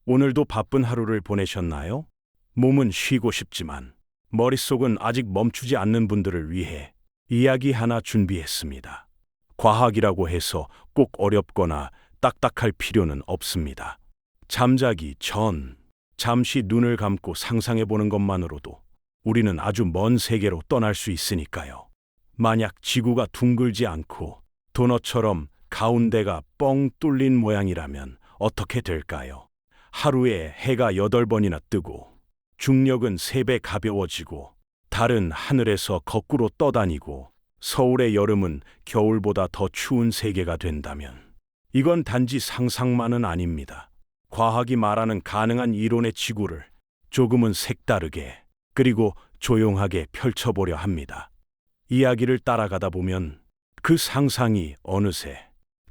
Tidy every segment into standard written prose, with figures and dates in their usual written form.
오늘도 바쁜 하루를 보내셨나요? 몸은 쉬고 싶지만 머릿속은 아직 멈추지 않는 분들을 위해 이야기 하나 준비했습니다. 과학이라고 해서 꼭 어렵거나 딱딱할 필요는 없습니다. 잠자기 전 잠시 눈을 감고 상상해 보는 것만으로도 우리는 아주 먼 세계로 떠날 수 있으니까요. 만약 지구가 둥글지 않고 도넛처럼 가운데가 뻥 뚫린 모양이라면 어떻게 될까요? 하루에 해가 8번이나 뜨고 중력은 3배 가벼워지고 달은 하늘에서 거꾸로 떠다니고 서울의 여름은 겨울보다 더 추운 세계가 된다면 이건 단지 상상만은 아닙니다. 과학이 말하는 가능한 이론의 지구를 조금은 색다르게 그리고 조용하게 펼쳐보려 합니다. 이야기를 따라가다 보면 그 상상이 어느새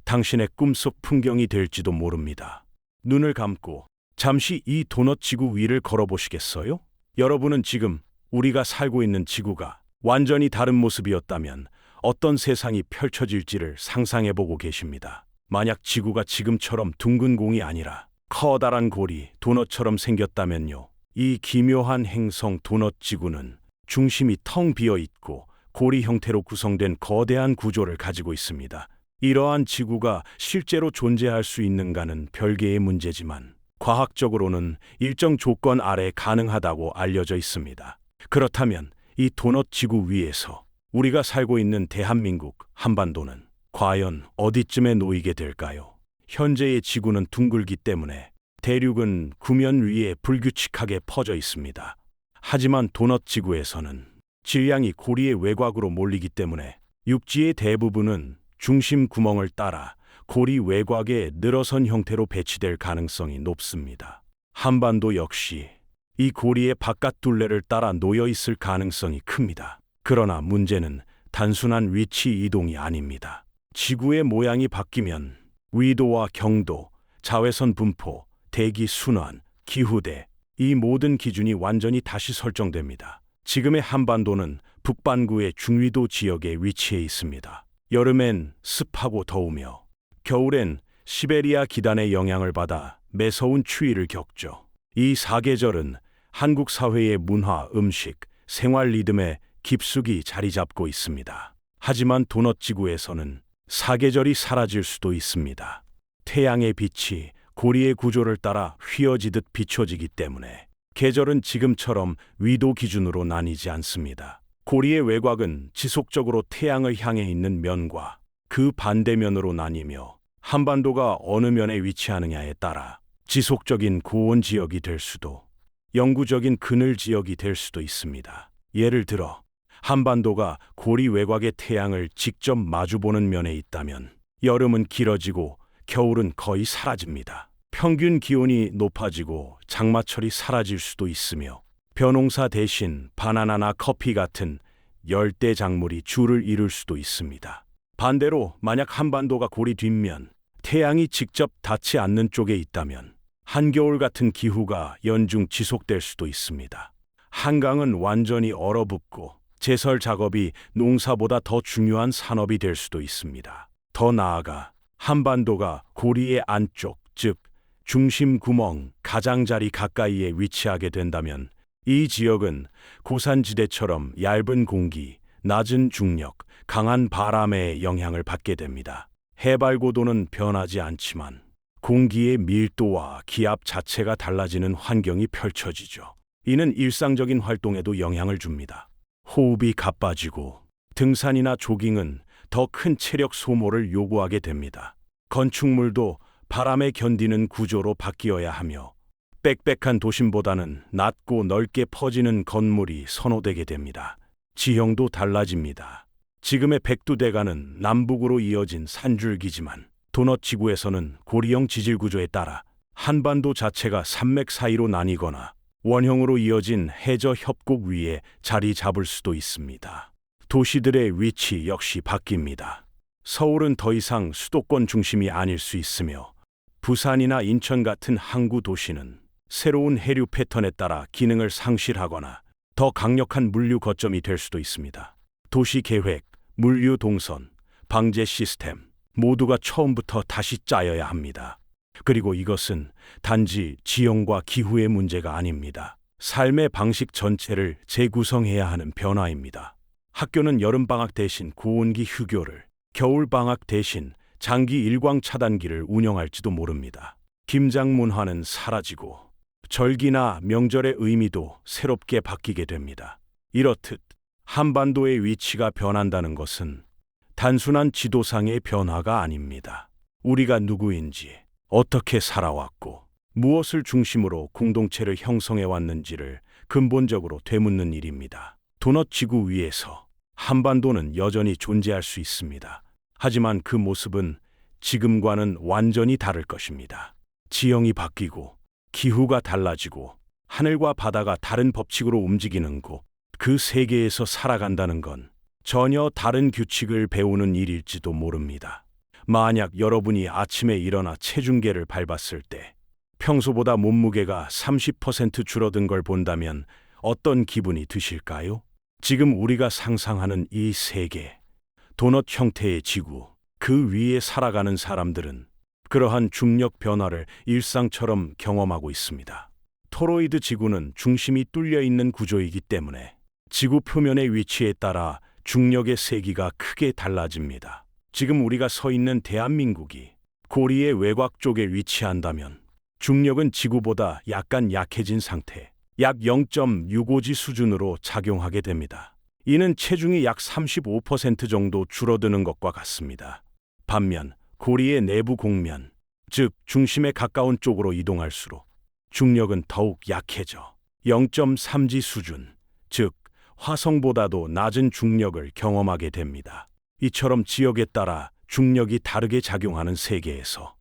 당신의 꿈속 풍경이 될지도 모릅니다. 눈을 감고 잠시 이 도넛 지구 위를 걸어보시겠어요? 여러분은 지금 우리가 살고 있는 지구가 완전히 다른 모습이었다면 어떤 세상이 펼쳐질지를 상상해보고 계십니다. 만약 지구가 지금처럼 둥근 공이 아니라 커다란 골이 도넛처럼 생겼다면요. 이 기묘한 행성 도넛 지구는 중심이 텅 비어 있고 고리 형태로 구성된 거대한 구조를 가지고 있습니다. 이러한 지구가 실제로 존재할 수 있는가는 별개의 문제지만 과학적으로는 일정 조건 아래 가능하다고 알려져 있습니다. 그렇다면 이 도넛 지구 위에서 우리가 살고 있는 대한민국 한반도는 과연 어디쯤에 놓이게 될까요? 현재의 지구는 둥글기 때문에 대륙은 구면 위에 불규칙하게 퍼져 있습니다. 하지만 도넛 지구에서는 질량이 고리의 외곽으로 몰리기 때문에 육지의 대부분은 중심 구멍을 따라 고리 외곽에 늘어선 형태로 배치될 가능성이 높습니다. 한반도 역시 이 고리의 바깥 둘레를 따라 놓여 있을 가능성이 큽니다. 그러나 문제는 단순한 위치 이동이 아닙니다. 지구의 모양이 바뀌면 위도와 경도, 자외선 분포, 대기 순환, 기후대, 이 모든 기준이 완전히 다시 설정됩니다. 지금의 한반도는 북반구의 중위도 지역에 위치해 있습니다. 여름엔 습하고 더우며 겨울엔 시베리아 기단의 영향을 받아 매서운 추위를 겪죠. 이 사계절은 한국 사회의 문화, 음식, 생활 리듬에 깊숙이 자리 잡고 있습니다. 하지만 도넛 지구에서는 사계절이 사라질 수도 있습니다. 태양의 빛이 고리의 구조를 따라 휘어지듯 비춰지기 때문에 계절은 지금처럼 위도 기준으로 나뉘지 않습니다. 고리의 외곽은 지속적으로 태양을 향해 있는 면과 그 반대면으로 나뉘며 한반도가 어느 면에 위치하느냐에 따라 지속적인 고온 지역이 될 수도 영구적인 그늘 지역이 될 수도 있습니다. 예를 들어 한반도가 고리 외곽의 태양을 직접 마주보는 면에 있다면 여름은 길어지고 겨울은 거의 사라집니다. 평균 기온이 높아지고 장마철이 사라질 수도 있으며 벼농사 대신 바나나나 커피 같은 열대 작물이 주를 이룰 수도 있습니다. 반대로 만약 한반도가 고리 뒷면, 태양이 직접 닿지 않는 쪽에 있다면 한겨울 같은 기후가 연중 지속될 수도 있습니다. 한강은 완전히 얼어붙고 제설 작업이 농사보다 더 중요한 산업이 될 수도 있습니다. 더 나아가 한반도가 고리의 안쪽, 즉 중심 구멍 가장자리 가까이에 위치하게 된다면 이 지역은 고산지대처럼 얇은 공기, 낮은 중력, 강한 바람의 영향을 받게 됩니다. 해발 고도는 변하지 않지만 공기의 밀도와 기압 자체가 달라지는 환경이 펼쳐지죠. 이는 일상적인 활동에도 영향을 줍니다. 호흡이 가빠지고 등산이나 조깅은 더 큰 체력 소모를 요구하게 됩니다. 건축물도 바람에 견디는 구조로 바뀌어야 하며 빽빽한 도심보다는 낮고 넓게 퍼지는 건물이 선호되게 됩니다. 지형도 달라집니다. 지금의 백두대간은 남북으로 이어진 산줄기지만 도넛 지구에서는 고리형 지질 구조에 따라 한반도 자체가 산맥 사이로 나뉘거나 원형으로 이어진 해저 협곡 위에 자리 잡을 수도 있습니다. 도시들의 위치 역시 바뀝니다. 서울은 더 이상 수도권 중심이 아닐 수 있으며 부산이나 인천 같은 항구 도시는 새로운 해류 패턴에 따라 기능을 상실하거나 더 강력한 물류 거점이 될 수도 있습니다. 도시 계획, 물류 동선, 방제 시스템 모두가 처음부터 다시 짜여야 합니다. 그리고 이것은 단지 지형과 기후의 문제가 아닙니다. 삶의 방식 전체를 재구성해야 하는 변화입니다. 학교는 여름방학 대신 고온기 휴교를, 겨울방학 대신 장기 일광 차단기를 운영할지도 모릅니다. 김장 문화는 사라지고 절기나 명절의 의미도 새롭게 바뀌게 됩니다. 이렇듯 한반도의 위치가 변한다는 것은 단순한 지도상의 변화가 아닙니다. 우리가 누구인지, 어떻게 살아왔고, 무엇을 중심으로 공동체를 형성해 왔는지를 근본적으로 되묻는 일입니다. 도넛 지구 위에서 한반도는 여전히 존재할 수 있습니다. 하지만 그 모습은 지금과는 완전히 다를 것입니다. 지형이 바뀌고, 기후가 달라지고, 하늘과 바다가 다른 법칙으로 움직이는 곳, 그 세계에서 살아간다는 건 전혀 다른 규칙을 배우는 일일지도 모릅니다. 만약 여러분이 아침에 일어나 체중계를 밟았을 때 평소보다 몸무게가 30% 줄어든 걸 본다면 어떤 기분이 드실까요? 지금 우리가 상상하는 이 세계, 도넛 형태의 지구, 그 위에 살아가는 사람들은 그러한 중력 변화를 일상처럼 경험하고 있습니다. 토로이드 지구는 중심이 뚫려 있는 구조이기 때문에 지구 표면의 위치에 따라 중력의 세기가 크게 달라집니다. 지금 우리가 서 있는 대한민국이 고리의 외곽 쪽에 위치한다면 중력은 지구보다 약간 약해진 상태, 약 0.65g 수준으로 작용하게 됩니다. 이는 체중이 약 35% 정도 줄어드는 것과 같습니다. 반면 고리의 내부 곡면, 즉 중심에 가까운 쪽으로 이동할수록 중력은 더욱 약해져 0.3g 수준, 즉 화성보다도 낮은 중력을 경험하게 됩니다. 이처럼 지역에 따라 중력이 다르게 작용하는 세계에서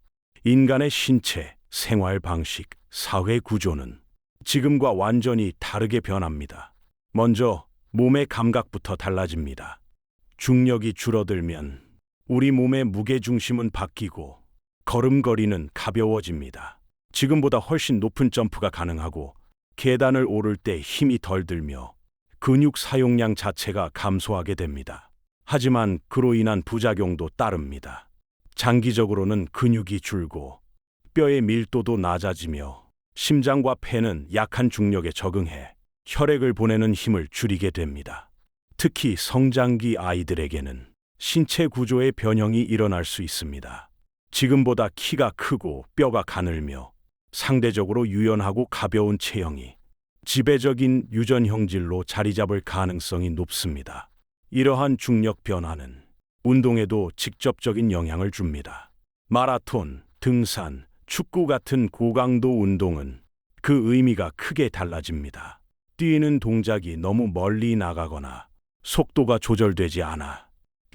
인간의 신체, 생활 방식, 사회 구조는 지금과 완전히 다르게 변합니다. 먼저 몸의 감각부터 달라집니다. 중력이 줄어들면 우리 몸의 무게중심은 바뀌고 걸음걸이는 가벼워집니다. 지금보다 훨씬 높은 점프가 가능하고 계단을 오를 때 힘이 덜 들며 근육 사용량 자체가 감소하게 됩니다. 하지만 그로 인한 부작용도 따릅니다. 장기적으로는 근육이 줄고 뼈의 밀도도 낮아지며 심장과 폐는 약한 중력에 적응해 혈액을 보내는 힘을 줄이게 됩니다. 특히 성장기 아이들에게는 신체 구조의 변형이 일어날 수 있습니다. 지금보다 키가 크고 뼈가 가늘며 상대적으로 유연하고 가벼운 체형이 지배적인 유전형질로 자리 잡을 가능성이 높습니다. 이러한 중력 변화는 운동에도 직접적인 영향을 줍니다. 마라톤, 등산, 축구 같은 고강도 운동은 그 의미가 크게 달라집니다. 뛰는 동작이 너무 멀리 나가거나 속도가 조절되지 않아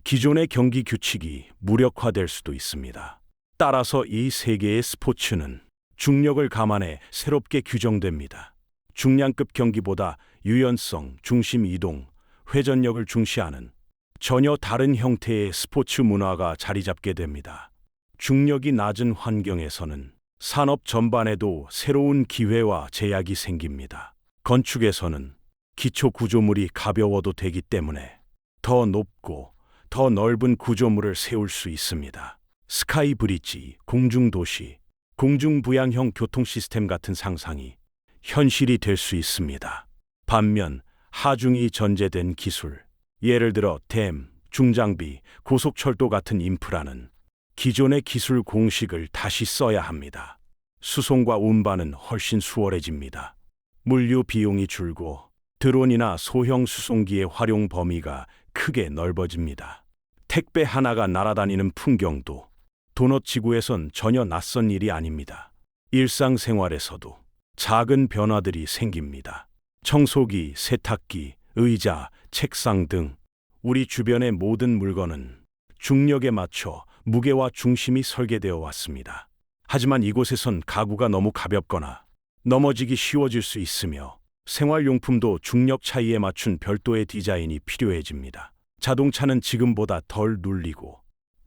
기존의 경기 규칙이 무력화될 수도 있습니다. 따라서 이 세계의 스포츠는 중력을 감안해 새롭게 규정됩니다. 중량급 경기보다 유연성, 중심 이동, 회전력을 중시하는 전혀 다른 형태의 스포츠 문화가 자리 잡게 됩니다. 중력이 낮은 환경에서는 산업 전반에도 새로운 기회와 제약이 생깁니다. 건축에서는 기초 구조물이 가벼워도 되기 때문에 더 높고 더 넓은 구조물을 세울 수 있습니다. 스카이 브릿지, 공중도시, 공중부양형 교통 시스템 같은 상상이 현실이 될 수 있습니다. 반면 하중이 전제된 기술, 예를 들어 댐, 중장비, 고속철도 같은 인프라는 기존의 기술 공식을 다시 써야 합니다. 수송과 운반은 훨씬 수월해집니다. 물류 비용이 줄고 드론이나 소형 수송기의 활용 범위가 크게 넓어집니다. 택배 하나가 날아다니는 풍경도 도넛 지구에선 전혀 낯선 일이 아닙니다. 일상생활에서도 작은 변화들이 생깁니다. 청소기, 세탁기, 의자, 책상 등 우리 주변의 모든 물건은 중력에 맞춰 무게와 중심이 설계되어 왔습니다. 하지만 이곳에선 가구가 너무 가볍거나 넘어지기 쉬워질 수 있으며 생활용품도 중력 차이에 맞춘 별도의 디자인이 필요해집니다. 자동차는 지금보다 덜 눌리고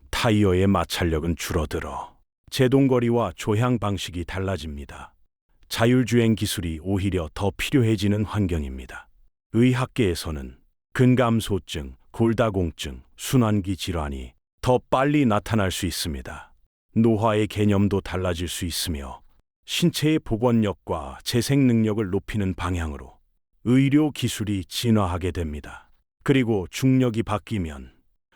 타이어의 마찰력은 줄어들어 제동거리와 조향 방식이 달라집니다. 자율주행 기술이 오히려 더 필요해지는 환경입니다. 의학계에서는 근감소증, 골다공증, 순환기 질환이 더 빨리 나타날 수 있습니다. 노화의 개념도 달라질 수 있으며 신체의 복원력과 재생 능력을 높이는 방향으로 의료 기술이 진화하게 됩니다. 그리고 중력이 바뀌면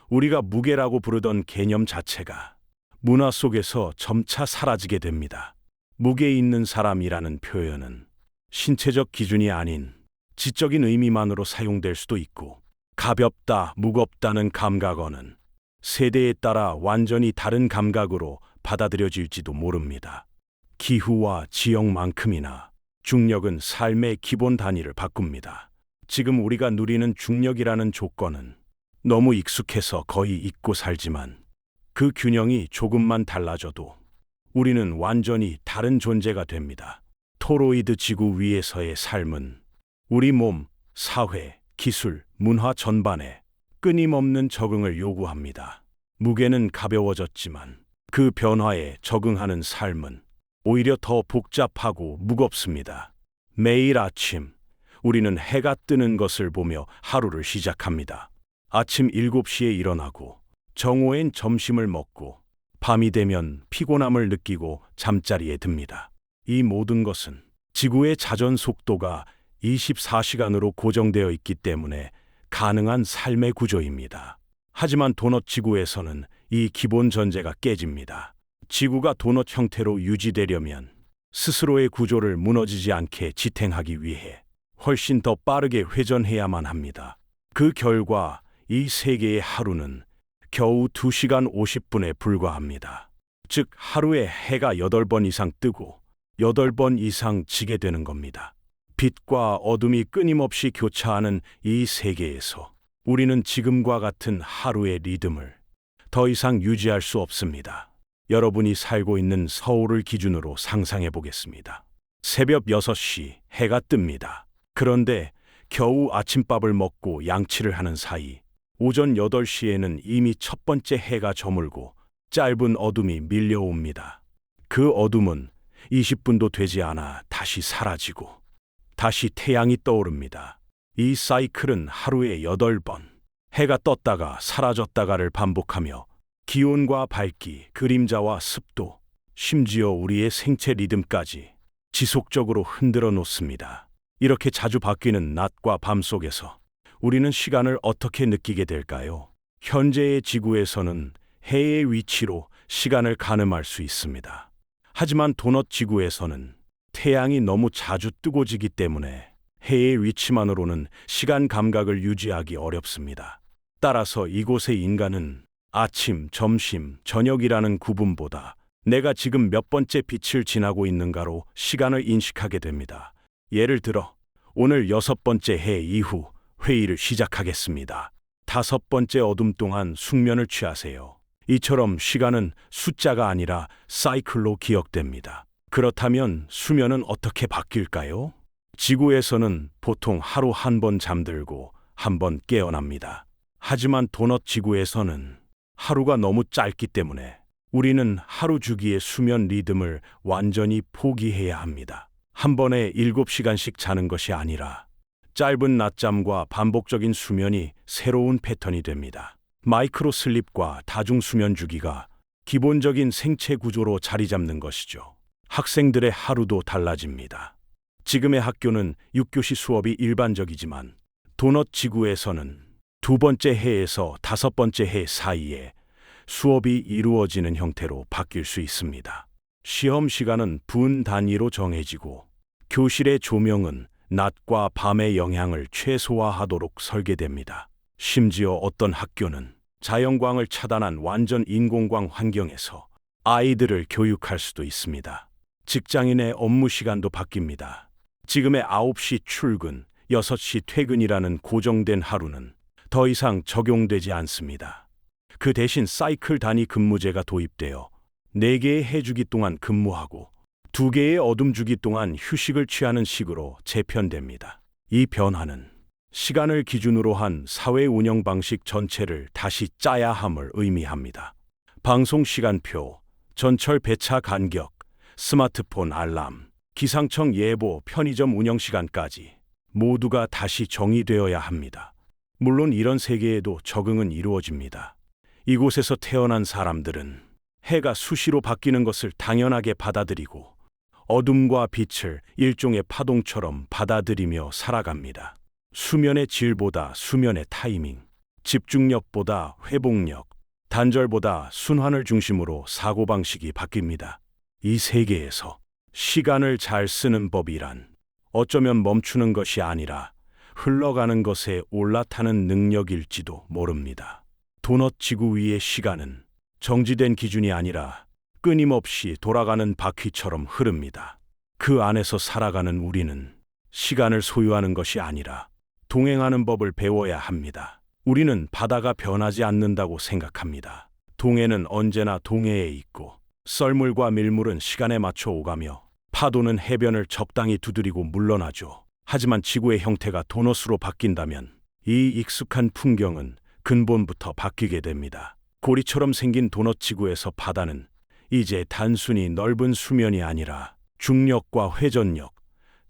우리가 무게라고 부르던 개념 자체가 문화 속에서 점차 사라지게 됩니다. 무게 있는 사람이라는 표현은 신체적 기준이 아닌 지적인 의미만으로 사용될 수도 있고, 가볍다, 무겁다는 감각어는 세대에 따라 완전히 다른 감각으로 받아들여질지도 모릅니다. 기후와 지역만큼이나 중력은 삶의 기본 단위를 바꿉니다. 지금 우리가 누리는 중력이라는 조건은 너무 익숙해서 거의 잊고 살지만, 그 균형이 조금만 달라져도 우리는 완전히 다른 존재가 됩니다. 토로이드 지구 위에서의 삶은 우리 몸, 사회, 기술, 문화 전반에 끊임없는 적응을 요구합니다. 무게는 가벼워졌지만 그 변화에 적응하는 삶은 오히려 더 복잡하고 무겁습니다. 매일 아침 우리는 해가 뜨는 것을 보며 하루를 시작합니다. 아침 7시에 일어나고 정오엔 점심을 먹고 밤이 되면 피곤함을 느끼고 잠자리에 듭니다. 이 모든 것은 지구의 자전 속도가 24시간으로 고정되어 있기 때문에 가능한 삶의 구조입니다. 하지만 도넛 지구에서는 이 기본 전제가 깨집니다. 지구가 도넛 형태로 유지되려면 스스로의 구조를 무너지지 않게 지탱하기 위해 훨씬 더 빠르게 회전해야만 합니다. 그 결과 이 세계의 하루는 겨우 2시간 50분에 불과합니다. 즉 하루에 해가 8번 이상 뜨고 8번 이상 지게 되는 겁니다. 빛과 어둠이 끊임없이 교차하는 이 세계에서 우리는 지금과 같은 하루의 리듬을 더 이상 유지할 수 없습니다. 여러분이 살고 있는 서울을 기준으로 상상해 보겠습니다. 새벽 6시 해가 뜹니다. 그런데 겨우 아침밥을 먹고 양치를 하는 사이 오전 8시에는 이미 첫 번째 해가 저물고 짧은 어둠이 밀려옵니다. 그 어둠은 20분도 되지 않아 다시 사라지고 다시 태양이 떠오릅니다. 이 사이클은 하루에 8번, 해가 떴다가 사라졌다가를 반복하며 기온과 밝기, 그림자와 습도, 심지어 우리의 생체 리듬까지 지속적으로 흔들어 놓습니다. 이렇게 자주 바뀌는 낮과 밤 속에서 우리는 시간을 어떻게 느끼게 될까요? 현재의 지구에서는 해의 위치로 시간을 가늠할 수 있습니다. 하지만 도넛 지구에서는 태양이 너무 자주 뜨고 지기 때문에 해의 위치만으로는 시간 감각을 유지하기 어렵습니다. 따라서 이곳의 인간은 아침, 점심, 저녁이라는 구분보다 내가 지금 몇 번째 빛을 지나고 있는가로 시간을 인식하게 됩니다. 예를 들어 오늘 6번째 해 이후 회의를 시작하겠습니다. 5번째 어둠 동안 숙면을 취하세요. 이처럼 시간은 숫자가 아니라 사이클로 기억됩니다. 그렇다면 수면은 어떻게 바뀔까요? 지구에서는 보통 하루 한 번 잠들고 한 번 깨어납니다. 하지만 도넛 지구에서는 하루가 너무 짧기 때문에 우리는 하루 주기의 수면 리듬을 완전히 포기해야 합니다. 한 번에 7시간씩 자는 것이 아니라 짧은 낮잠과 반복적인 수면이 새로운 패턴이 됩니다. 마이크로 슬립과 다중 수면 주기가 기본적인 생체 구조로 자리 잡는 것이죠. 학생들의 하루도 달라집니다. 지금의 학교는 6교시 수업이 일반적이지만 도넛 지구에서는 2번째 해에서 5번째 해 사이에 수업이 이루어지는 형태로 바뀔 수 있습니다. 시험 시간은 분 단위로 정해지고 교실의 조명은 낮과 밤의 영향을 최소화하도록 설계됩니다. 심지어 어떤 학교는 자연광을 차단한 완전 인공광 환경에서 아이들을 교육할 수도 있습니다. 직장인의 업무 시간도 바뀝니다. 지금의 9시 출근, 6시 퇴근이라는 고정된 하루는 더 이상 적용되지 않습니다. 그 대신 사이클 단위 근무제가 도입되어 4개의 해주기 동안 근무하고 2개의 어둠 주기 동안 휴식을 취하는 식으로 재편됩니다. 이 변화는 시간을 기준으로 한 사회 운영 방식 전체를 다시 짜야 함을 의미합니다. 방송 시간표, 전철 배차 간격, 스마트폰 알람, 기상청 예보, 편의점 운영 시간까지 모두가 다시 정의되어야 합니다. 물론 이런 세계에도 적응은 이루어집니다. 이곳에서 태어난 사람들은 해가 수시로 바뀌는 것을 당연하게 받아들이고 어둠과 빛을 일종의 파동처럼 받아들이며 살아갑니다. 수면의 질보다 수면의 타이밍, 집중력보다 회복력, 단절보다 순환을 중심으로 사고방식이 바뀝니다. 이 세계에서 시간을 잘 쓰는 법이란 어쩌면 멈추는 것이 아니라 흘러가는 것에 올라타는 능력일지도 모릅니다. 도넛 지구 위의 시간은 정지된 기준이 아니라 끊임없이 돌아가는 바퀴처럼 흐릅니다. 그 안에서 살아가는 우리는 시간을 소유하는 것이 아니라 동행하는 법을 배워야 합니다. 우리는 바다가 변하지 않는다고 생각합니다. 동해는 언제나 동해에 있고 썰물과 밀물은 시간에 맞춰 오가며 파도는 해변을 적당히 두드리고 물러나죠. 하지만 지구의 형태가 도넛으로 바뀐다면 이 익숙한 풍경은 근본부터 바뀌게 됩니다. 고리처럼 생긴 도넛 지구에서 바다는 이제 단순히 넓은 수면이 아니라 중력과 회전력,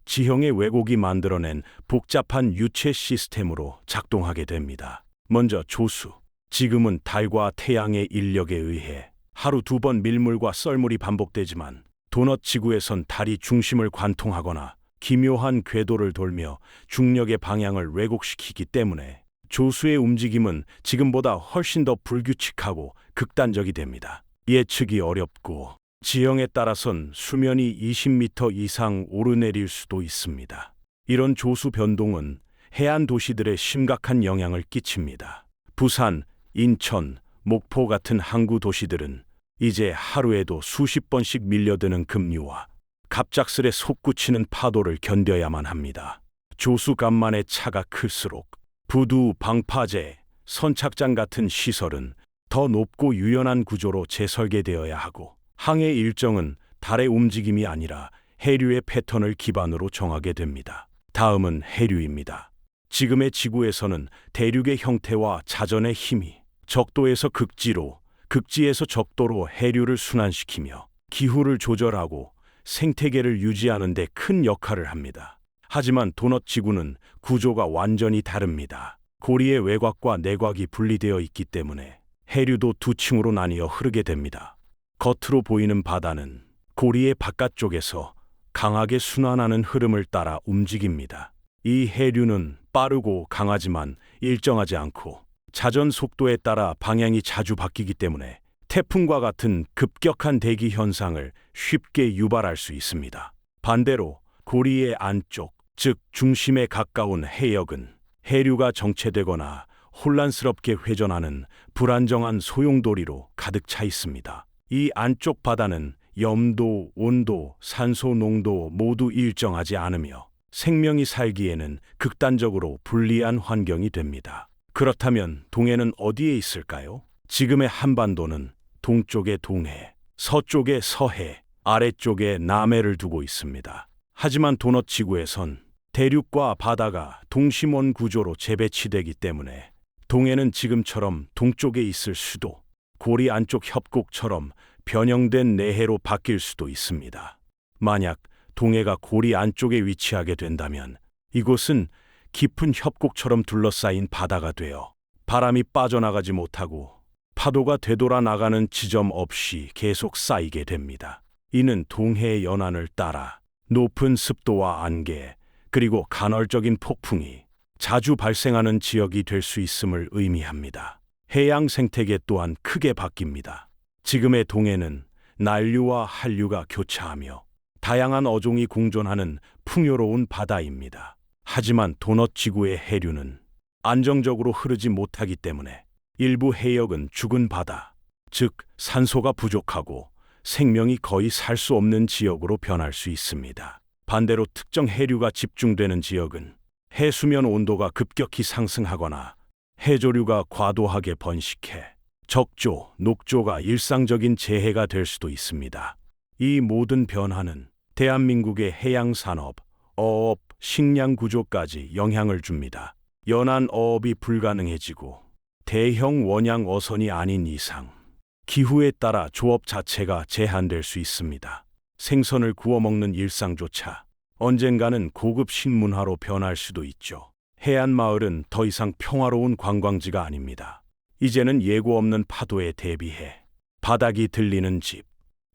지형의 왜곡이 만들어낸 복잡한 유체 시스템으로 작동하게 됩니다. 먼저 조수. 지금은 달과 태양의 인력에 의해 하루 2번 밀물과 썰물이 반복되지만 도넛 지구에선 달이 중심을 관통하거나 기묘한 궤도를 돌며 중력의 방향을 왜곡시키기 때문에 조수의 움직임은 지금보다 훨씬 더 불규칙하고 극단적이 됩니다. 예측이 어렵고 지형에 따라선 수면이 20m 이상 오르내릴 수도 있습니다. 이런 조수 변동은 해안 도시들에 심각한 영향을 끼칩니다. 부산, 인천, 목포 같은 항구 도시들은 이제 하루에도 수십 번씩 밀려드는 급류와 갑작스레 솟구치는 파도를 견뎌야만 합니다. 조수간만의 차가 클수록 부두, 방파제, 선착장 같은 시설은 더 높고 유연한 구조로 재설계되어야 하고 항해 일정은 달의 움직임이 아니라 해류의 패턴을 기반으로 정하게 됩니다. 다음은 해류입니다. 지금의 지구에서는 대륙의 형태와 자전의 힘이 적도에서 극지로, 극지에서 적도로 해류를 순환시키며 기후를 조절하고 생태계를 유지하는 데 큰 역할을 합니다. 하지만 도넛 지구는 구조가 완전히 다릅니다. 고리의 외곽과 내곽이 분리되어 있기 때문에 해류도 두 층으로 나뉘어 흐르게 됩니다. 겉으로 보이는 바다는 고리의 바깥쪽에서 강하게 순환하는 흐름을 따라 움직입니다. 이 해류는 빠르고 강하지만 일정하지 않고 자전 속도에 따라 방향이 자주 바뀌기 때문에 태풍과 같은 급격한 대기 현상을 쉽게 유발할 수 있습니다. 반대로 고리의 안쪽, 즉 중심에 가까운 해역은 해류가 정체되거나 혼란스럽게 회전하는 불안정한 소용돌이로 가득 차 있습니다. 이 안쪽 바다는 염도, 온도, 산소 농도 모두 일정하지 않으며 생명이 살기에는 극단적으로 불리한 환경이 됩니다. 그렇다면 동해는 어디에 있을까요? 지금의 한반도는 동쪽에 동해, 서쪽에 서해, 아래쪽에 남해를 두고 있습니다. 하지만 도넛 지구에선 대륙과 바다가 동심원 구조로 재배치되기 때문에 동해는 지금처럼 동쪽에 있을 수도, 고리 안쪽 협곡처럼 변형된 내해로 바뀔 수도 있습니다. 만약 동해가 고리 안쪽에 위치하게 된다면 이곳은 깊은 협곡처럼 둘러싸인 바다가 되어 바람이 빠져나가지 못하고 파도가 되돌아 나가는 지점 없이 계속 쌓이게 됩니다. 이는 동해의 연안을 따라 높은 습도와 안개, 그리고 간헐적인 폭풍이 자주 발생하는 지역이 될 수 있음을 의미합니다. 해양 생태계 또한 크게 바뀝니다. 지금의 동해는 난류와 한류가 교차하며 다양한 어종이 공존하는 풍요로운 바다입니다. 하지만 도넛 지구의 해류는 안정적으로 흐르지 못하기 때문에 일부 해역은 죽은 바다, 즉 산소가 부족하고 생명이 거의 살 수 없는 지역으로 변할 수 있습니다. 반대로 특정 해류가 집중되는 지역은 해수면 온도가 급격히 상승하거나 해조류가 과도하게 번식해 적조, 녹조가 일상적인 재해가 될 수도 있습니다. 이 모든 변화는 대한민국의 해양산업, 어업, 식량 구조까지 영향을 줍니다. 연안 어업이 불가능해지고 대형 원양 어선이 아닌 이상 기후에 따라 조업 자체가 제한될 수 있습니다. 생선을 구워 먹는 일상조차 언젠가는 고급 식문화로 변할 수도 있죠. 해안 마을은 더 이상 평화로운 관광지가 아닙니다. 이제는 예고 없는 파도에 대비해 바닥이 들리는 집,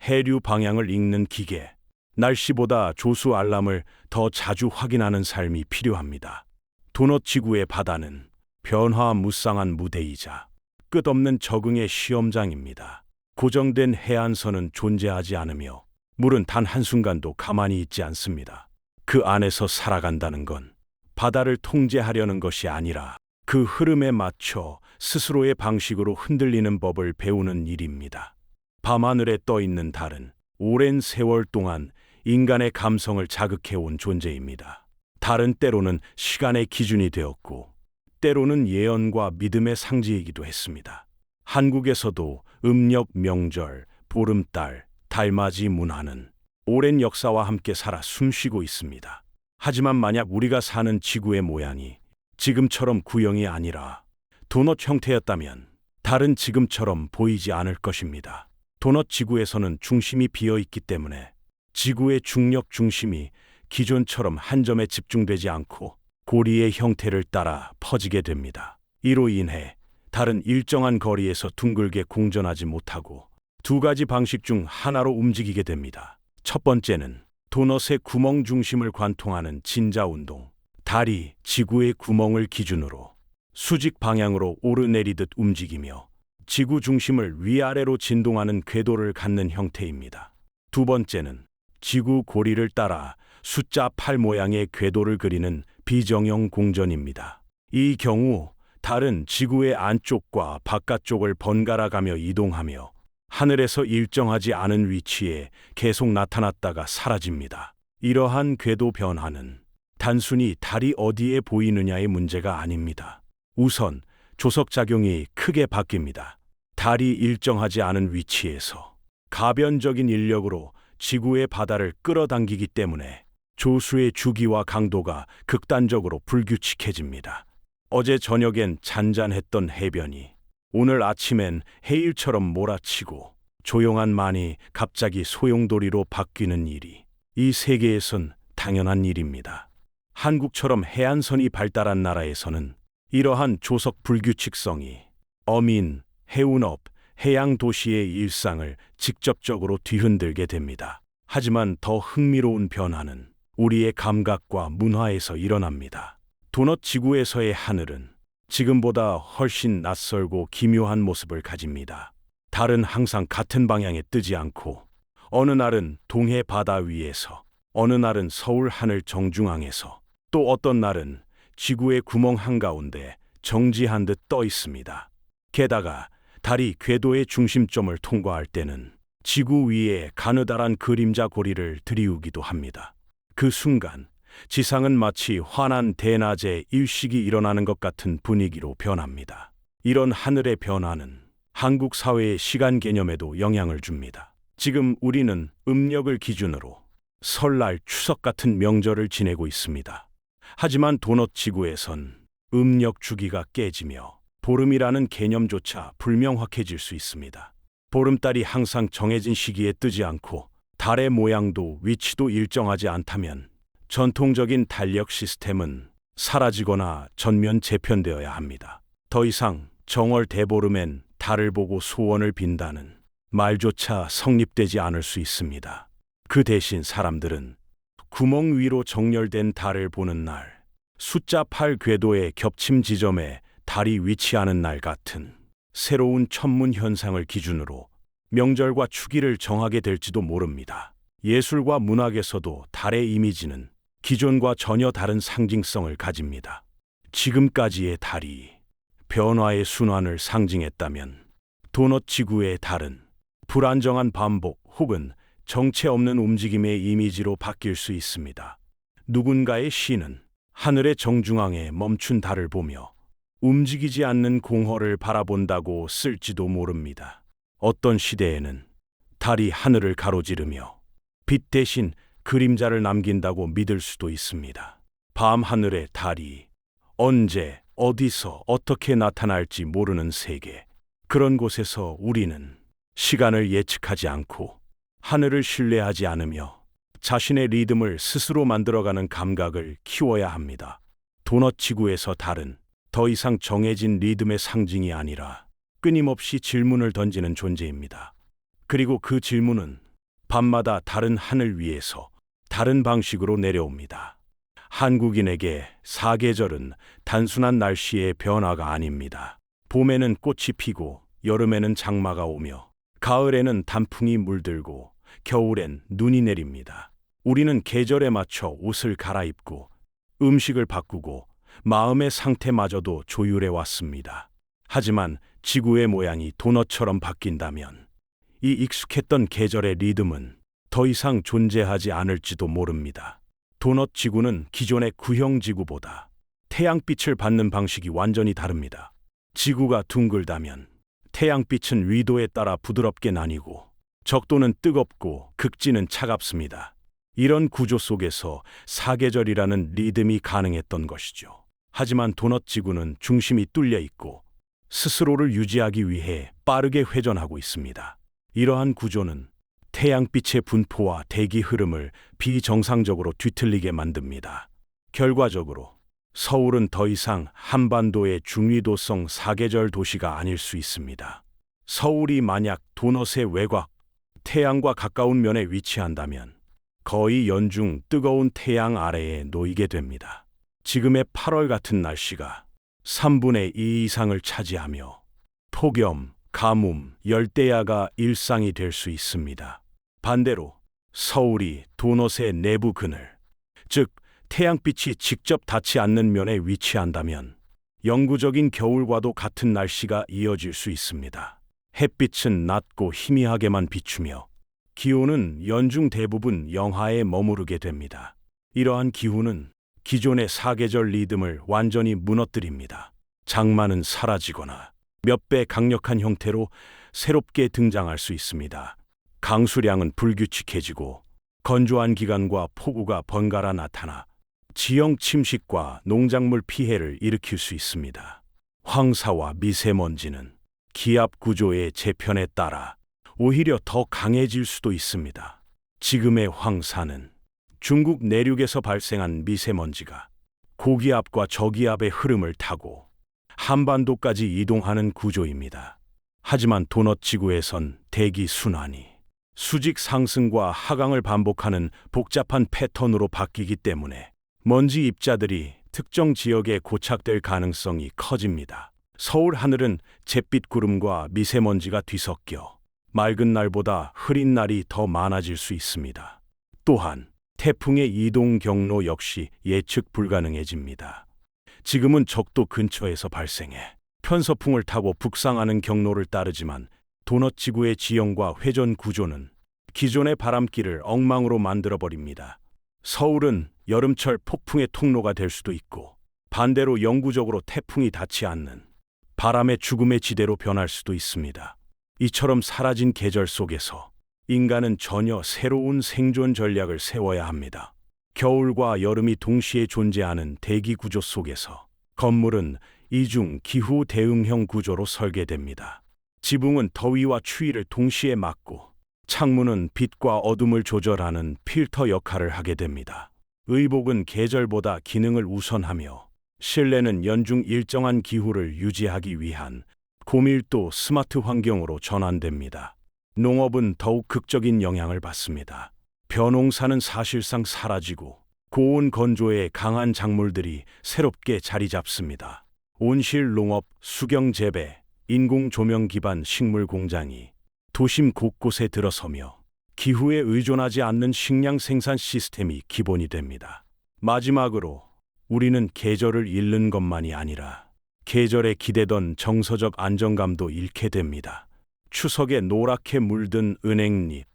해류 방향을 읽는 기계, 날씨보다 조수 알람을 더 자주 확인하는 삶이 필요합니다. 도넛 지구의 바다는 변화무쌍한 무대이자 끝없는 적응의 시험장입니다. 고정된 해안선은 존재하지 않으며 물은 단 한순간도 가만히 있지 않습니다. 그 안에서 살아간다는 건 바다를 통제하려는 것이 아니라 그 흐름에 맞춰 스스로의 방식으로 흔들리는 법을 배우는 일입니다. 밤하늘에 떠 있는 달은 오랜 세월 동안 인간의 감성을 자극해온 존재입니다. 달은 때로는 시간의 기준이 되었고, 때로는 예언과 믿음의 상징이기도 했습니다. 한국에서도 음력 명절, 보름달, 달맞이 문화는 오랜 역사와 함께 살아 숨쉬고 있습니다. 하지만 만약 우리가 사는 지구의 모양이 지금처럼 구형이 아니라 도넛 형태였다면 달은 지금처럼 보이지 않을 것입니다. 도넛 지구에서는 중심이 비어 있기 때문에 지구의 중력 중심이 기존처럼 한 점에 집중되지 않고 고리의 형태를 따라 퍼지게 됩니다. 이로 인해 달은 일정한 거리에서 둥글게 공전하지 못하고 두 가지 방식 중 하나로 움직이게 됩니다. 첫 번째는 도넛의 구멍 중심을 관통하는 진자 운동. 달이 지구의 구멍을 기준으로 수직 방향으로 오르내리듯 움직이며 지구 중심을 위아래로 진동하는 궤도를 갖는 형태입니다. 두 번째는 지구 고리를 따라 숫자 8 모양의 궤도를 그리는 비정형 공전입니다. 이 경우 달은 지구의 안쪽과 바깥쪽을 번갈아 가며 이동하며 하늘에서 일정하지 않은 위치에 계속 나타났다가 사라집니다. 이러한 궤도 변화는 단순히 달이 어디에 보이느냐의 문제가 아닙니다. 우선 조석작용이 크게 바뀝니다. 달이 일정하지 않은 위치에서 가변적인 인력으로 지구의 바다를 끌어당기기 때문에 조수의 주기와 강도가 극단적으로 불규칙해집니다. 어제 저녁엔 잔잔했던 해변이 오늘 아침엔 해일처럼 몰아치고 조용한 만이 갑자기 소용돌이로 바뀌는 일이 이 세계에선 당연한 일입니다. 한국처럼 해안선이 발달한 나라에서는 이러한 조석 불규칙성이 어민, 해운업, 해양 도시의 일상을 직접적으로 뒤흔들게 됩니다. 하지만 더 흥미로운 변화는 우리의 감각과 문화에서 일어납니다. 도넛 지구에서의 하늘은 지금보다 훨씬 낯설고 기묘한 모습을 가집니다. 달은 항상 같은 방향에 뜨지 않고 어느 날은 동해 바다 위에서, 어느 날은 서울 하늘 정중앙에서, 또 어떤 날은 지구의 구멍 한가운데 정지한 듯 떠 있습니다. 게다가 달이 궤도의 중심점을 통과할 때는 지구 위에 가느다란 그림자 고리를 들이우기도 합니다. 그 순간 지상은 마치 환한 대낮에 일식이 일어나는 것 같은 분위기로 변합니다. 이런 하늘의 변화는 한국 사회의 시간 개념에도 영향을 줍니다. 지금 우리는 음력을 기준으로 설날, 추석 같은 명절을 지내고 있습니다. 하지만 도넛 지구에선 음력 주기가 깨지며 보름이라는 개념조차 불명확해질 수 있습니다. 보름달이 항상 정해진 시기에 뜨지 않고 달의 모양도 위치도 일정하지 않다면 전통적인 달력 시스템은 사라지거나 전면 재편되어야 합니다. 더 이상 정월 대보름엔 달을 보고 소원을 빈다는 말조차 성립되지 않을 수 있습니다. 그 대신 사람들은 구멍 위로 정렬된 달을 보는 날, 숫자 8 궤도의 겹침 지점에 달이 위치하는 날 같은 새로운 천문 현상을 기준으로 명절과 추기를 정하게 될지도 모릅니다. 예술과 문학에서도 달의 이미지는 기존과 전혀 다른 상징성을 가집니다. 지금까지의 달이 변화의 순환을 상징했다면 도넛 지구의 달은 불안정한 반복 혹은 정체 없는 움직임의 이미지로 바뀔 수 있습니다. 누군가의 시는 하늘의 정중앙에 멈춘 달을 보며 움직이지 않는 공허를 바라본다고 쓸지도 모릅니다. 어떤 시대에는 달이 하늘을 가로지르며 빛 대신 그림자를 남긴다고 믿을 수도 있습니다. 밤 하늘의 달이 언제, 어디서, 어떻게 나타날지 모르는 세계. 그런 곳에서 우리는 시간을 예측하지 않고 하늘을 신뢰하지 않으며 자신의 리듬을 스스로 만들어가는 감각을 키워야 합니다. 도넛 지구에서 달은 더 이상 정해진 리듬의 상징이 아니라 끊임없이 질문을 던지는 존재입니다. 그리고 그 질문은 밤마다 다른 하늘 위에서 다른 방식으로 내려옵니다. 한국인에게 사계절은 단순한 날씨의 변화가 아닙니다. 봄에는 꽃이 피고 여름에는 장마가 오며 가을에는 단풍이 물들고 겨울엔 눈이 내립니다. 우리는 계절에 맞춰 옷을 갈아입고 음식을 바꾸고 마음의 상태마저도 조율해 왔습니다. 하지만 지구의 모양이 도넛처럼 바뀐다면 이 익숙했던 계절의 리듬은 더 이상 존재하지 않을지도 모릅니다. 도넛 지구는 기존의 구형 지구보다 태양빛을 받는 방식이 완전히 다릅니다. 지구가 둥글다면 태양빛은 위도에 따라 부드럽게 나뉘고 적도는 뜨겁고 극지는 차갑습니다. 이런 구조 속에서 사계절이라는 리듬이 가능했던 것이죠. 하지만 도넛 지구는 중심이 뚫려 있고 스스로를 유지하기 위해 빠르게 회전하고 있습니다. 이러한 구조는 태양빛의 분포와 대기 흐름을 비정상적으로 뒤틀리게 만듭니다. 결과적으로 서울은 더 이상 한반도의 중위도성 사계절 도시가 아닐 수 있습니다. 서울이 만약 도넛의 외곽, 태양과 가까운 면에 위치한다면 거의 연중 뜨거운 태양 아래에 놓이게 됩니다. 지금의 8월 같은 날씨가 3분의 2 이상을 차지하며 폭염, 가뭄, 열대야가 일상이 될 수 있습니다. 반대로 서울이 도넛의 내부 그늘, 즉 태양빛이 직접 닿지 않는 면에 위치한다면 영구적인 겨울과도 같은 날씨가 이어질 수 있습니다. 햇빛은 낮고 희미하게만 비추며 기온은 연중 대부분 영하에 머무르게 됩니다. 이러한 기후는 기존의 사계절 리듬을 완전히 무너뜨립니다. 장마는 사라지거나 몇 배 강력한 형태로 새롭게 등장할 수 있습니다. 강수량은 불규칙해지고 건조한 기간과 폭우가 번갈아 나타나 지형 침식과 농작물 피해를 일으킬 수 있습니다. 황사와 미세먼지는 기압 구조의 재편에 따라 오히려 더 강해질 수도 있습니다. 지금의 황사는 중국 내륙에서 발생한 미세먼지가 고기압과 저기압의 흐름을 타고 한반도까지 이동하는 구조입니다. 하지만 도넛 지구에선 대기 순환이 수직 상승과 하강을 반복하는 복잡한 패턴으로 바뀌기 때문에 먼지 입자들이 특정 지역에 고착될 가능성이 커집니다. 서울 하늘은 잿빛 구름과 미세먼지가 뒤섞여 맑은 날보다 흐린 날이 더 많아질 수 있습니다. 또한 태풍의 이동 경로 역시 예측 불가능해집니다. 지금은 적도 근처에서 발생해 편서풍을 타고 북상하는 경로를 따르지만 도넛 지구의 지형과 회전 구조는 기존의 바람길을 엉망으로 만들어버립니다. 서울은 여름철 폭풍의 통로가 될 수도 있고 반대로 영구적으로 태풍이 닿지 않는 바람의 죽음의 지대로 변할 수도 있습니다. 이처럼 사라진 계절 속에서 인간은 전혀 새로운 생존 전략을 세워야 합니다. 겨울과 여름이 동시에 존재하는 대기 구조 속에서 건물은 이중 기후 대응형 구조로 설계됩니다. 지붕은 더위와 추위를 동시에 막고 창문은 빛과 어둠을 조절하는 필터 역할을 하게 됩니다. 의복은 계절보다 기능을 우선하며 실내는 연중 일정한 기후를 유지하기 위한 고밀도 스마트 환경으로 전환됩니다. 농업은 더욱 극적인 영향을 받습니다. 벼농사는 사실상 사라지고 고온 건조에 강한 작물들이 새롭게 자리 잡습니다. 온실 농업, 수경 재배, 인공 조명 기반 식물 공장이 도심 곳곳에 들어서며 기후에 의존하지 않는 식량 생산 시스템이 기본이 됩니다. 마지막으로 우리는 계절을 잃는 것만이 아니라 계절에 기대던 정서적 안정감도 잃게 됩니다. 추석에 노랗게 물든 은행잎,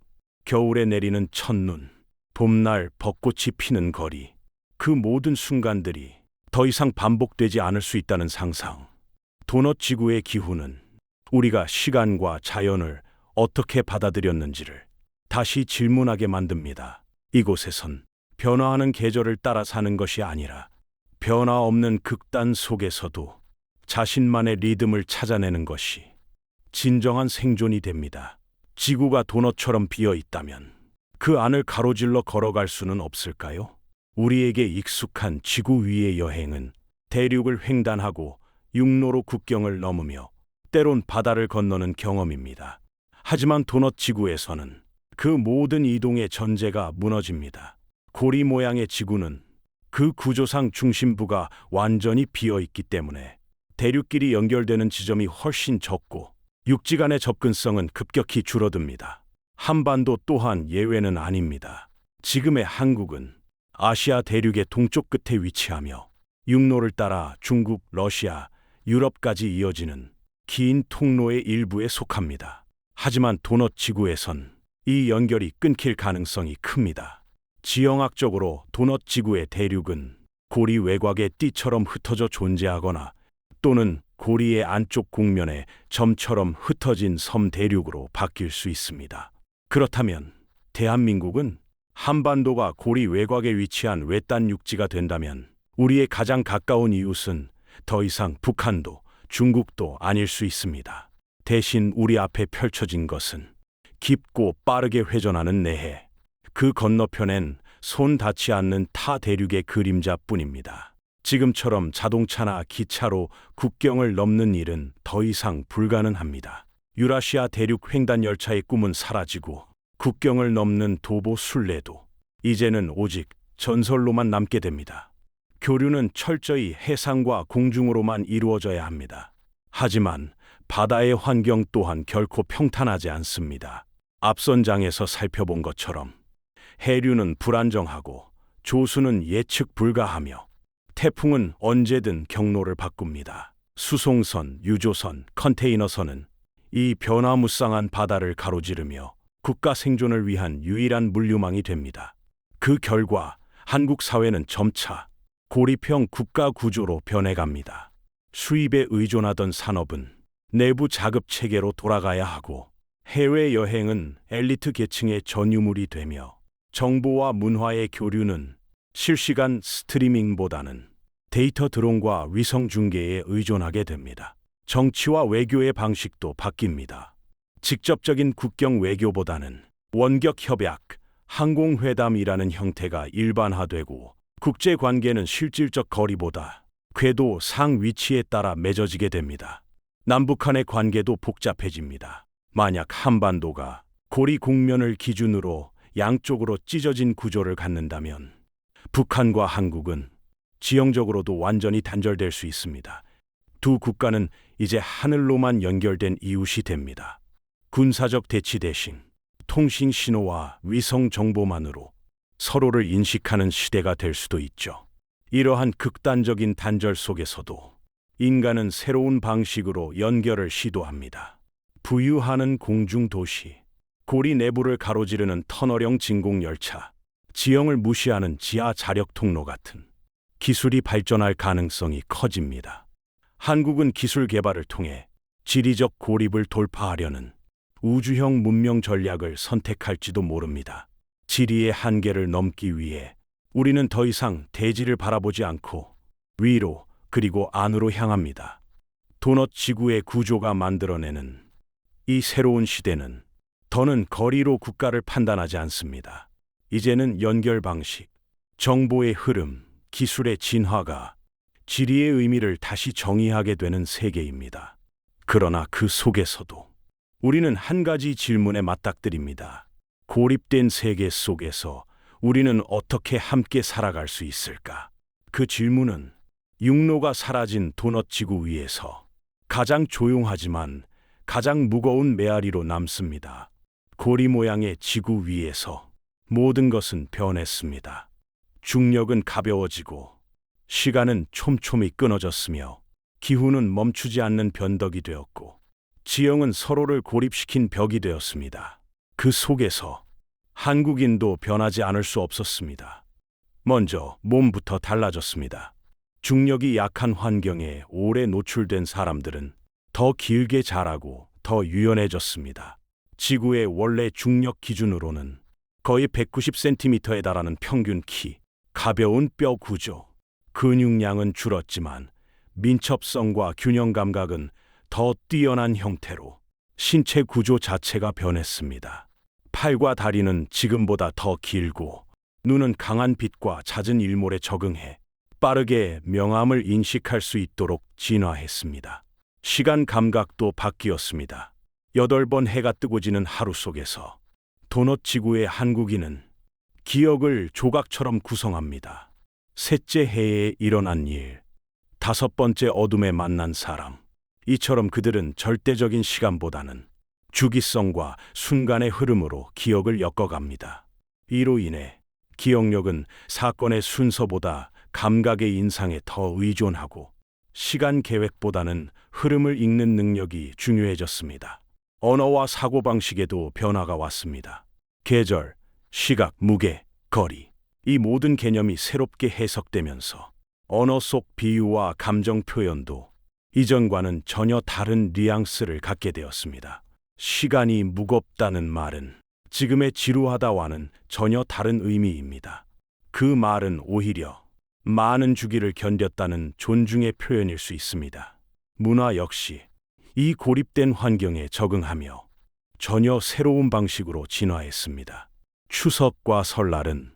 겨울에 내리는 첫눈, 봄날 벚꽃이 피는 거리, 그 모든 순간들이 더 이상 반복되지 않을 수 있다는 상상. 도넛 지구의 기후는 우리가 시간과 자연을 어떻게 받아들였는지를 다시 질문하게 만듭니다. 이곳에선 변화하는 계절을 따라 사는 것이 아니라 변화 없는 극단 속에서도 자신만의 리듬을 찾아내는 것이 진정한 생존이 됩니다. 지구가 도넛처럼 비어 있다면 그 안을 가로질러 걸어갈 수는 없을까요? 우리에게 익숙한 지구 위의 여행은 대륙을 횡단하고 육로로 국경을 넘으며 때론 바다를 건너는 경험입니다. 하지만 도넛 지구에서는 그 모든 이동의 전제가 무너집니다. 고리 모양의 지구는 그 구조상 중심부가 완전히 비어 있기 때문에 대륙끼리 연결되는 지점이 훨씬 적고 육지 간의 접근성은 급격히 줄어듭니다. 한반도 또한 예외는 아닙니다. 지금의 한국은 아시아 대륙의 동쪽 끝에 위치하며 육로를 따라 중국, 러시아, 유럽까지 이어지는 긴 통로의 일부에 속합니다. 하지만 도넛 지구에선 이 연결이 끊길 가능성이 큽니다. 지형학적으로 도넛 지구의 대륙은 고리 외곽의 띠처럼 흩어져 존재하거나 또는 고리의 안쪽 곡면에 점처럼 흩어진 섬 대륙으로 바뀔 수 있습니다. 그렇다면 대한민국은 한반도가 고리 외곽에 위치한 외딴 육지가 된다면 우리의 가장 가까운 이웃은 더 이상 북한도 중국도 아닐 수 있습니다. 대신 우리 앞에 펼쳐진 것은 깊고 빠르게 회전하는 내해, 그 건너편엔 손 닿지 않는 타 대륙의 그림자뿐입니다. 지금처럼 자동차나 기차로 국경을 넘는 일은 더 이상 불가능합니다. 유라시아 대륙 횡단 열차의 꿈은 사라지고 국경을 넘는 도보 순례도 이제는 오직 전설로만 남게 됩니다. 교류는 철저히 해상과 공중으로만 이루어져야 합니다. 하지만 바다의 환경 또한 결코 평탄하지 않습니다. 앞선 장에서 살펴본 것처럼 해류는 불안정하고 조수는 예측 불가하며 태풍은 언제든 경로를 바꿉니다. 수송선, 유조선, 컨테이너선은 이 변화무쌍한 바다를 가로지르며 국가 생존을 위한 유일한 물류망이 됩니다. 그 결과 한국 사회는 점차 고립형 국가 구조로 변해갑니다. 수입에 의존하던 산업은 내부 자급 체계로 돌아가야 하고 해외여행은 엘리트 계층의 전유물이 되며 정보와 문화의 교류는 실시간 스트리밍보다는 데이터 드론과 위성 중계에 의존하게 됩니다. 정치와 외교의 방식도 바뀝니다. 직접적인 국경 외교보다는 원격 협약, 항공회담이라는 형태가 일반화되고 국제관계는 실질적 거리보다 궤도 상 위치에 따라 맺어지게 됩니다. 남북한의 관계도 복잡해집니다. 만약 한반도가 고리 국면을 기준으로 양쪽으로 찢어진 구조를 갖는다면 북한과 한국은 지형적으로도 완전히 단절될 수 있습니다. 두 국가는 이제 하늘로만 연결된 이웃이 됩니다. 군사적 대치 대신 통신 신호와 위성 정보만으로 서로를 인식하는 시대가 될 수도 있죠. 이러한 극단적인 단절 속에서도 인간은 새로운 방식으로 연결을 시도합니다. 부유하는 공중도시, 고리 내부를 가로지르는 터널형 진공열차, 지형을 무시하는 지하 자력 통로 같은 기술이 발전할 가능성이 커집니다. 한국은 기술 개발을 통해 지리적 고립을 돌파하려는 우주형 문명 전략을 선택할지도 모릅니다. 지리의 한계를 넘기 위해 우리는 더 이상 대지를 바라보지 않고 위로 그리고 안으로 향합니다. 도넛 지구의 구조가 만들어내는 이 새로운 시대는 더는 거리로 국가를 판단하지 않습니다. 이제는 연결 방식, 정보의 흐름, 기술의 진화가 지리의 의미를 다시 정의하게 되는 세계입니다. 그러나 그 속에서도 우리는 한 가지 질문에 맞닥뜨립니다. 고립된 세계 속에서 우리는 어떻게 함께 살아갈 수 있을까? 그 질문은 육로가 사라진 도넛 지구 위에서 가장 조용하지만 가장 무거운 메아리로 남습니다. 고리 모양의 지구 위에서 모든 것은 변했습니다. 중력은 가벼워지고 시간은 촘촘히 끊어졌으며 기후는 멈추지 않는 변덕이 되었고 지형은 서로를 고립시킨 벽이 되었습니다. 그 속에서 한국인도 변하지 않을 수 없었습니다. 먼저 몸부터 달라졌습니다. 중력이 약한 환경에 오래 노출된 사람들은 더 길게 자라고 더 유연해졌습니다. 지구의 원래 중력 기준으로는 거의 190cm에 달하는 평균 키, 가벼운 뼈 구조, 근육량은 줄었지만 민첩성과 균형 감각은 더 뛰어난 형태로 신체 구조 자체가 변했습니다. 팔과 다리는 지금보다 더 길고 눈은 강한 빛과 잦은 일몰에 적응해 빠르게 명암을 인식할 수 있도록 진화했습니다. 시간 감각도 바뀌었습니다. 8번 해가 뜨고 지는 하루 속에서 도넛 지구의 한국인은 기억을 조각처럼 구성합니다. 셋째 해에 일어난 일, 5번째 어둠에 만난 사람. 이처럼 그들은 절대적인 시간보다는 주기성과 순간의 흐름으로 기억을 엮어갑니다. 이로 인해 기억력은 사건의 순서보다 감각의 인상에 더 의존하고 시간 계획보다는 흐름을 읽는 능력이 중요해졌습니다. 언어와 사고방식에도 변화가 왔습니다. 계절, 시각, 무게, 거리. 이 모든 개념이 새롭게 해석되면서 언어 속 비유와 감정 표현도 이전과는 전혀 다른 뉘앙스를 갖게 되었습니다. 시간이 무겁다는 말은 지금의 지루하다와는 전혀 다른 의미입니다. 그 말은 오히려 많은 주기를 견뎠다는 존중의 표현일 수 있습니다. 문화 역시 이 고립된 환경에 적응하며 전혀 새로운 방식으로 진화했습니다. 추석과 설날은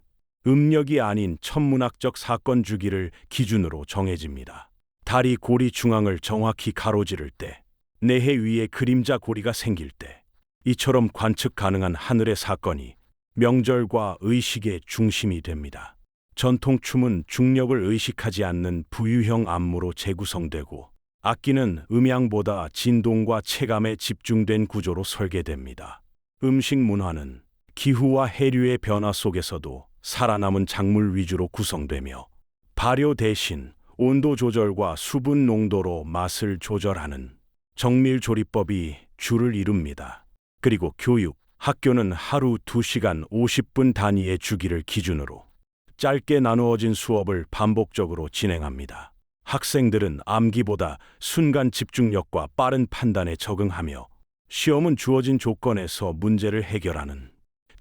음력이 아닌 천문학적 사건 주기를 기준으로 정해집니다. 달이 고리 중앙을 정확히 가로지를 때, 내해 위에 그림자 고리가 생길 때, 이처럼 관측 가능한 하늘의 사건이 명절과 의식의 중심이 됩니다. 전통춤은 중력을 의식하지 않는 부유형 안무로 재구성되고, 악기는 음향보다 진동과 체감에 집중된 구조로 설계됩니다. 음식 문화는 기후와 해류의 변화 속에서도 살아남은 작물 위주로 구성되며 발효 대신 온도 조절과 수분 농도로 맛을 조절하는 정밀 조리법이 주를 이룹니다. 그리고 교육, 학교는 하루 2시간 50분 단위의 주기를 기준으로 짧게 나누어진 수업을 반복적으로 진행합니다. 학생들은 암기보다 순간 집중력과 빠른 판단에 적응하며 시험은 주어진 조건에서 문제를 해결하는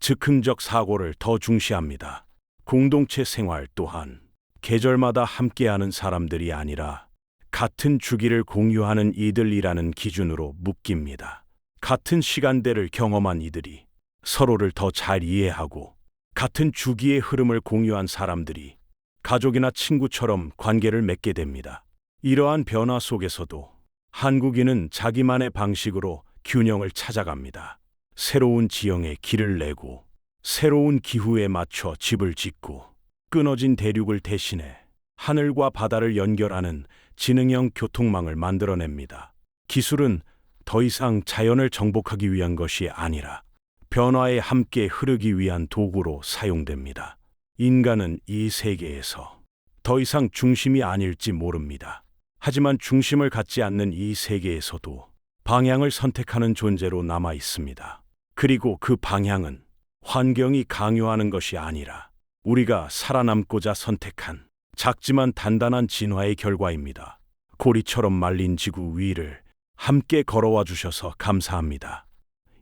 즉흥적 사고를 더 중시합니다. 공동체 생활 또한 계절마다 함께하는 사람들이 아니라 같은 주기를 공유하는 이들이라는 기준으로 묶입니다. 같은 시간대를 경험한 이들이 서로를 더 잘 이해하고 같은 주기의 흐름을 공유한 사람들이 가족이나 친구처럼 관계를 맺게 됩니다. 이러한 변화 속에서도 한국인은 자기만의 방식으로 균형을 찾아갑니다. 새로운 지형에 길을 내고 새로운 기후에 맞춰 집을 짓고 끊어진 대륙을 대신해 하늘과 바다를 연결하는 지능형 교통망을 만들어냅니다. 기술은 더 이상 자연을 정복하기 위한 것이 아니라 변화에 함께 흐르기 위한 도구로 사용됩니다. 인간은 이 세계에서 더 이상 중심이 아닐지 모릅니다. 하지만 중심을 갖지 않는 이 세계에서도 방향을 선택하는 존재로 남아 있습니다. 그리고 그 방향은 환경이 강요하는 것이 아니라 우리가 살아남고자 선택한 작지만 단단한 진화의 결과입니다. 고리처럼 말린 지구 위를 함께 걸어와 주셔서 감사합니다.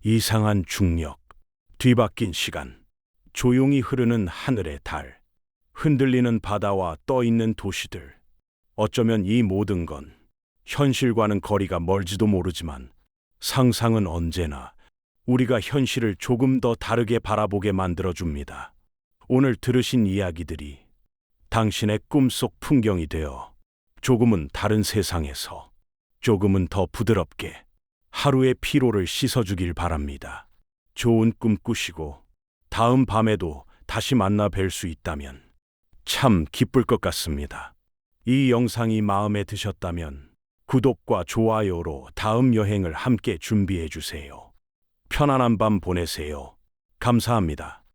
이상한 중력, 뒤바뀐 시간, 조용히 흐르는 하늘의 달, 흔들리는 바다와 떠있는 도시들. 어쩌면 이 모든 건 현실과는 거리가 멀지도 모르지만 상상은 언제나 우리가 현실을 조금 더 다르게 바라보게 만들어줍니다. 오늘 들으신 이야기들이 당신의 꿈속 풍경이 되어 조금은 다른 세상에서 조금은 더 부드럽게 하루의 피로를 씻어주길 바랍니다. 좋은 꿈 꾸시고 다음 밤에도 다시 만나 뵐 수 있다면 참 기쁠 것 같습니다. 이 영상이 마음에 드셨다면 구독과 좋아요로 다음 여행을 함께 준비해 주세요. 편안한 밤 보내세요. 감사합니다.